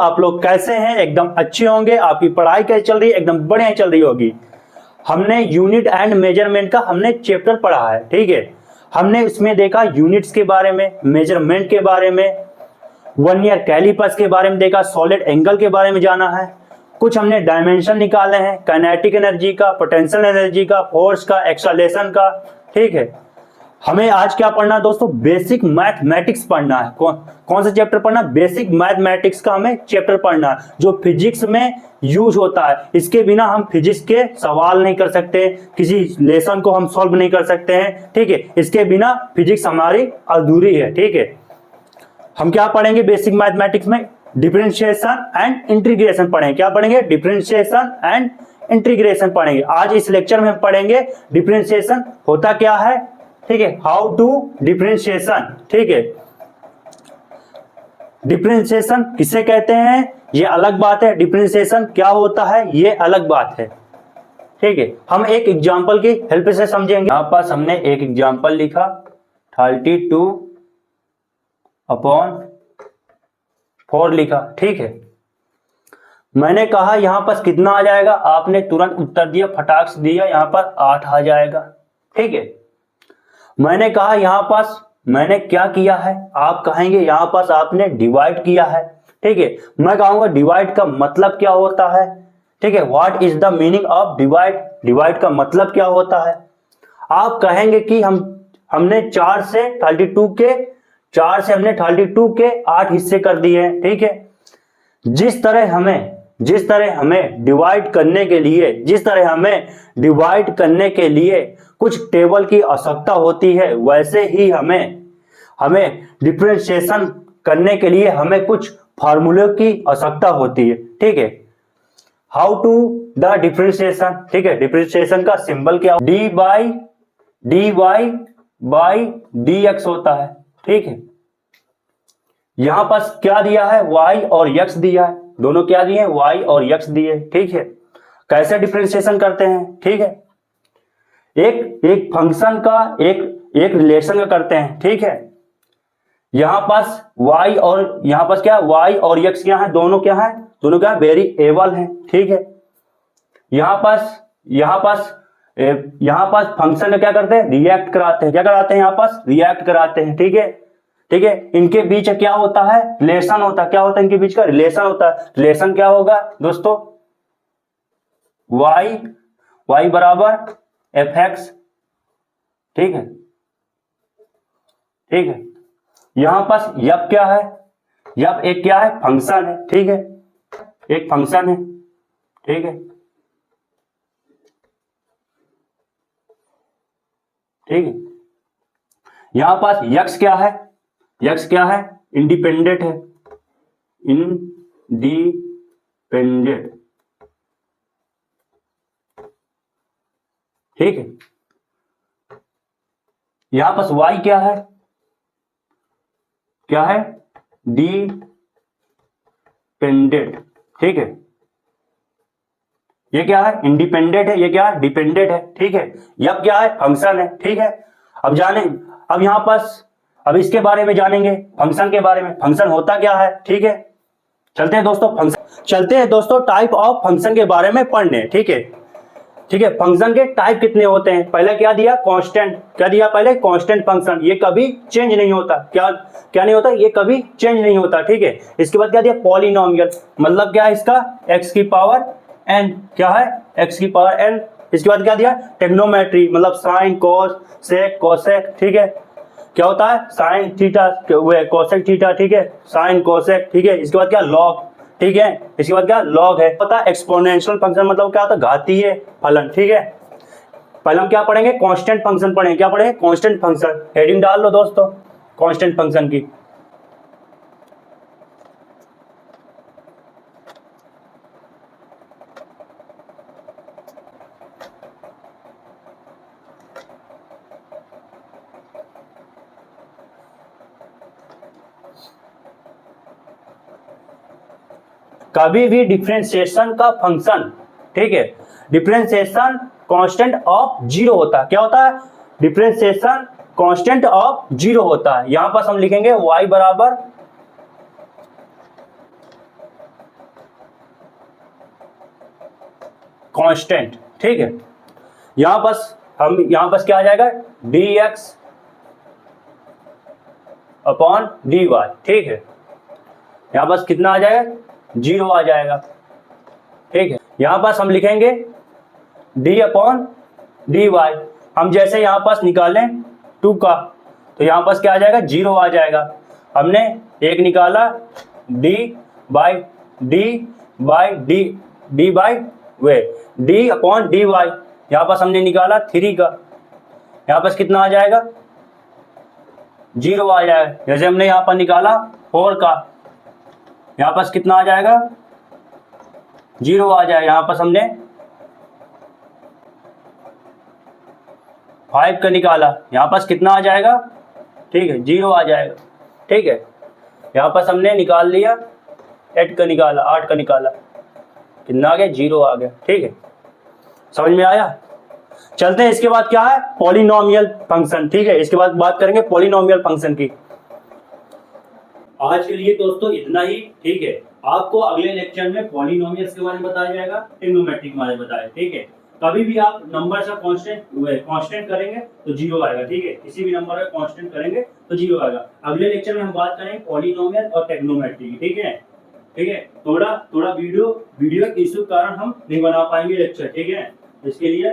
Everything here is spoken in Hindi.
आप लोग कैसे हैं? एकदम अच्छे होंगे। आपकी पढ़ाई कैसे चल रही है? एकदम बढ़िया चल रही होगी। हमने यूनिट एंड मेजरमेंट का हमने चैप्टर पढ़ा है, ठीक है। हमने इसमें देखा यूनिट्स के बारे में, मेजरमेंट के बारे में, वर्नियर कैलिपर्स के बारे में देखा, सॉलिड एंगल के बारे में जाना है। कुछ हमने डायमेंशन निकाले हैं, काइनेटिक एनर्जी का, पोटेंशियल एनर्जी का, फोर्स का, एक्सेलरेशन का, ठीक है। हमें आज क्या पढ़ना है दोस्तों? बेसिक मैथमेटिक्स पढ़ना है। कौन सा चैप्टर पढ़ना? बेसिक मैथमेटिक्स का हमें चैप्टर पढ़ना है, जो फिजिक्स में यूज होता है। इसके बिना हम फिजिक्स के सवाल नहीं कर सकते, किसी लेसन को हम सॉल्व नहीं कर सकते हैं, ठीक है। इसके बिना फिजिक्स हमारी अधूरी है, ठीक है। हम क्या पढ़ेंगे बेसिक मैथमेटिक्स में? डिफरेंशिएशन एंड इंटीग्रेशन पढ़ेंगे। क्या पढ़ेंगे? डिफरेंशिएशन एंड इंटीग्रेशन पढ़ेंगे। आज इस लेक्चर में हम पढ़ेंगे डिफरेंशिएशन होता क्या है, ठीक है। हाउ टू डिफरेंशिएशन, ठीक है। डिफरेंशिएशन किसे कहते हैं ये अलग बात है, डिफरेंशिएशन क्या होता है ये अलग बात है, ठीक है। हम एक एग्जांपल की हेल्प से समझेंगे। यहां पास हमने एक एग्जांपल लिखा 32/4 लिखा, ठीक है। मैंने कहा यहां पास कितना आ जाएगा, आपने तुरंत उत्तर दिया, फटाक से दिया, यहां पर 8 आ जाएगा, ठीक है। मैंने कहा यहां पास मैंने क्या किया है, आप कहेंगे यहां पास आपने डिवाइड किया है, ठीक है। मैं कहूंगा डिवाइड का मतलब क्या होता है, ठीक है। What is the meaning of divide? Divide का मतलब क्या होता है? आप कहेंगे कि हमने 4 से हमने 32 के 8 हिस्से कर दिए हैं, ठीक है। जिस तरह हमें डिवाइड करने के लिए कुछ टेबल की आवश्यकता होती है, वैसे ही हमें डिफरेंशिएशन करने के लिए हमें कुछ फार्मूले की आवश्यकता होती है, ठीक है। हाउ टू द डिफरेंशिएशन, ठीक है। डिफरेंशिएशन का सिंबल क्या? dy/dx होता है, ठीक है। यहां पास क्या दिया है? y और x दिया है, दोनों क्या दिए? y और x दिए, ठीक है। कैसे डिफरेंशिएशन करते हैं, ठीक है। एक फंक्शन का एक रिलेशन का करते हैं, ठीक है। यहां पास y और यहां पास क्या? y और x क्या है? दोनों क्या है? दोनों क्या? वेरिएबल हैं, ठीक है। यहां पास फंक्शन का क्या करते हैं? रिएक्ट कराते हैं। क्या कराते हैं? यहां पास रिएक्ट कराते हैं, ठीक है, ठीक है। इनके बीच क्या होता है? रिलेशन होता है। क्या होता है इनके बीच का? रिलेशन होता है। रिलेशन क्या होगा दोस्तों? y बराबर fx, ठीक है, ठीक है। यहां पास f क्या है? f एक क्या है? फंक्शन है, ठीक है, एक फंक्शन है, ठीक है, ठीक है। यहां पास x क्या है? x क्या है? इंडिपेंडेंट है, इंडिपेंडेंट, ठीक है। यहां पास y क्या है? क्या है? डिपेंडेंट, ठीक है। ये क्या है? इंडिपेंडेंट है, ये क्या है? डिपेंडेंट है, ठीक है। यह क्या है? फंक्शन है, ठीक है। अब यहां पास अब इसके बारे में जानेंगे, फंक्शन के बारे में। फंक्शन होता क्या है, ठीक है। चलते हैं दोस्तों टाइप ऑफ फंक्शन के बारे में पढ़ने, ठीक है, ठीक है। फंक्शन के टाइप कितने होते हैं? पहले क्या दिया? कांस्टेंट। क्या दिया पहले? कांस्टेंट फंक्शन, ये कभी चेंज नहीं होता। क्या नहीं होता? ये कभी चेंज नहीं होता, ठीक है। इसके बाद क्या दिया? पॉलिनोमियल, मतलब क्या है इसका? x की पावर n, क्या है? x की पावर n। इसके बाद क्या दिया? ट्रिग्नोमेट्री, मतलब साइन, कॉस, सेक, कोसेक, ठीक है। क्या होता है? साइन थीटा, कोसेक थीटा, ठीक है, साइन कोसेक, ठीक है। इसके बाद क्या? लॉग, ठीक है। इसके बाद क्या? लॉग है। पता है एक्सपोनेंशियल फंक्शन मतलब क्या होता है? घातीय फलन, ठीक है। पहले हम क्या पढ़ेंगे? कांस्टेंट फंक्शन पढ़ेंगे। क्या पढ़ेंगे? Constant function. हेडिंग डाल लो दोस्तों कांस्टेंट फंक्शन की। कभी भी डिफरेंशिएशन का फंक्शन, ठीक है, डिफरेंशिएशन कांस्टेंट ऑफ 0 होता है। क्या होता है? डिफरेंशिएशन कांस्टेंट ऑफ 0 होता है। यहां पर हम लिखेंगे y बराबर कांस्टेंट, ठीक है। यहां पास क्या आ जाएगा, dx अपॉन dy, ठीक है। यहां पास कितना आ जाएगा, 0 आ जाएगा, ठीक है। यहां पास हम लिखेंगे d अपॉन dy। हम जैसे यहां पास निकालें 2 का, तो यहां पास क्या आ जाएगा, 0 आ जाएगा। हमने एक निकाला d by d upon dy। यहां पास हमने निकाला 3 का, यहां पास कितना आ जाएगा, 0 आ जाएगा। जैसे हमने यहां पर निकाला 4 का, यहां पास कितना आ जाएगा, 0 आ जाएगा। यहां पास हमने 5 का निकाला, यहां पास कितना आ जाएगा, ठीक है, 0 आ जाएगा, ठीक है। यहां पास हमने निकाल लिया 8 का निकाला, कितना आ गया, 0 आ गया, ठीक है। समझ में आया। चलते हैं, इसके बाद क्या है, पॉलिनोमियल फंक्शन, ठीक है। इसके बाद बात करेंगे पॉलिनोमियल फंक्शन की। आज के लिए दोस्तों इतना ही, ठीक है। आपको अगले लेक्चर में पॉलिनोमियल्स के बारे में बताया जाएगा, ट्रिग्नोमेट्रिक के बारे में बताया, ठीक है। कभी भी आप नंबर से कांस्टेंट करेंगे तो 0 आएगा, ठीक है। किसी भी नंबर का कांस्टेंट करेंगे तो 0 आएगा। अगले लेक्चर में हम बात करेंगे पॉलिनोमियल और ट्रिग्नोमेट्री, ठीक है, ठीक है। थोड़ा वीडियो इशू के कारण हम नहीं बना पाएंगे लेक्चर, ठीक है। इसके लिए